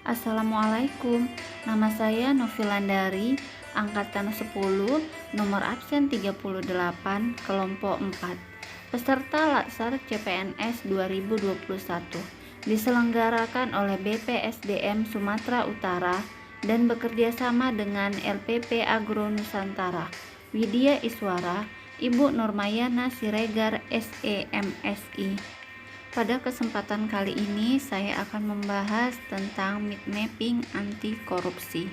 Assalamualaikum, nama saya Novilandari, angkatan 10, nomor absen 38, kelompok 4. Peserta Latsar CPNS 2021 diselenggarakan oleh BPSDM Sumatera Utara dan bekerjasama dengan LPP Agro Nusantara. Widya Iswara, Ibu Nurmayana Siregar SEMSI. Pada kesempatan kali ini saya akan membahas tentang mind mapping anti korupsi.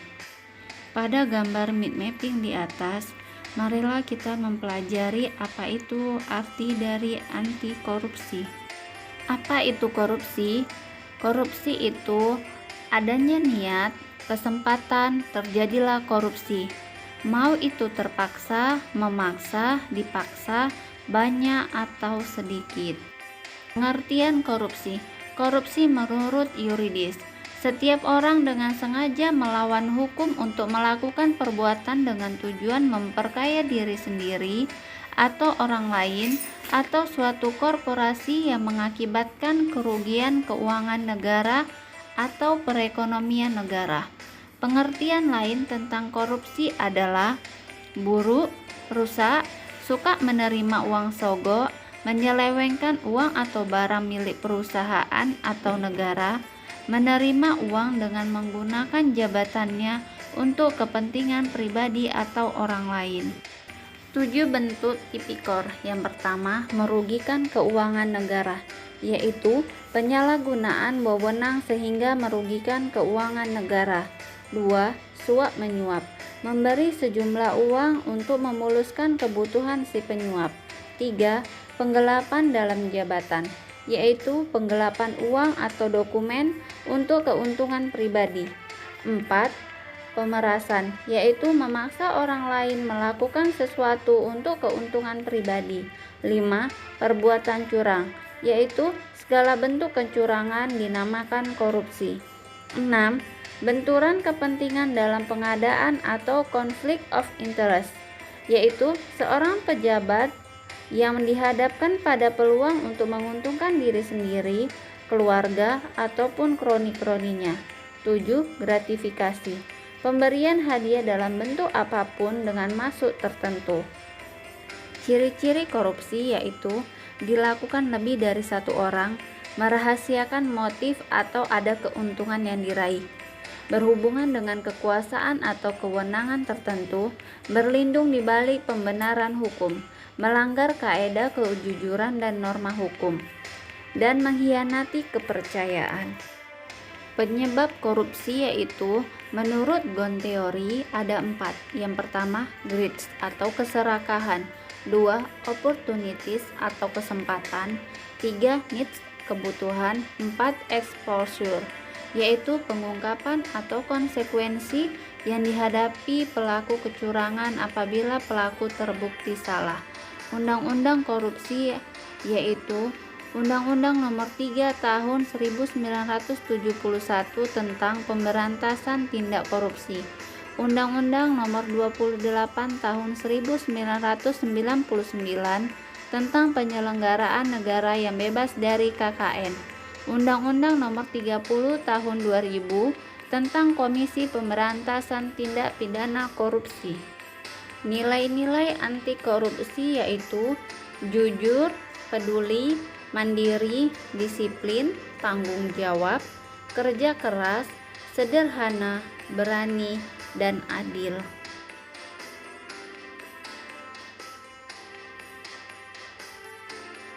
Pada gambar mind mapping di atas, marilah kita mempelajari apa itu arti dari anti korupsi. Apa itu korupsi? Korupsi itu adanya niat, kesempatan, terjadilah korupsi. Mau itu terpaksa, memaksa, dipaksa, banyak atau sedikit. Pengertian korupsi. Korupsi menurut yuridis, setiap orang dengan sengaja melawan hukum untuk melakukan perbuatan dengan tujuan memperkaya diri sendiri atau orang lain atau suatu korporasi yang mengakibatkan kerugian keuangan negara atau perekonomian negara. Pengertian lain tentang korupsi adalah buruk, rusak, suka menerima uang sogok, menyelewengkan uang atau barang milik perusahaan atau negara, menerima uang dengan menggunakan jabatannya untuk kepentingan pribadi atau orang lain. 7 bentuk tipikor. Yang pertama, merugikan keuangan negara, yaitu penyalahgunaan wewenang sehingga merugikan keuangan negara. 2. Suap menyuap, memberi sejumlah uang untuk memuluskan kebutuhan si penyuap. 3. Penggelapan dalam jabatan, yaitu penggelapan uang atau dokumen untuk keuntungan pribadi. 4. Pemerasan, yaitu memaksa orang lain melakukan sesuatu untuk keuntungan pribadi. 5. Perbuatan curang, yaitu segala bentuk kecurangan dinamakan korupsi. 6. Benturan kepentingan dalam pengadaan atau conflict of interest, yaitu seorang pejabat yang dihadapkan pada peluang untuk menguntungkan diri sendiri, keluarga, ataupun kroni-kroninya. 7. Gratifikasi, pemberian hadiah dalam bentuk apapun dengan maksud tertentu. Ciri-ciri korupsi yaitu dilakukan lebih dari satu orang, merahasiakan motif atau ada keuntungan yang diraih, berhubungan dengan kekuasaan atau kewenangan tertentu, berlindung di balik pembenaran hukum, melanggar kaedah kejujuran dan norma hukum, dan mengkhianati kepercayaan. Penyebab korupsi yaitu menurut Gonteori ada 4. Yang pertama, greed atau keserakahan. 2. Opportunities atau kesempatan. 3. Needs, kebutuhan. 4. Exposure, yaitu pengungkapan atau konsekuensi yang dihadapi pelaku kecurangan apabila pelaku terbukti salah. Undang-undang korupsi yaitu Undang-Undang Nomor 3 Tahun 1971 tentang Pemberantasan Tindak Korupsi, Undang-Undang Nomor 28 Tahun 1999 tentang Penyelenggaraan Negara yang Bebas dari KKN, Undang-Undang Nomor 30 Tahun 2000 tentang Komisi Pemberantasan Tindak Pidana Korupsi. Nilai-nilai anti korupsi yaitu jujur, peduli, mandiri, disiplin, tanggung jawab, kerja keras, sederhana, berani, dan adil.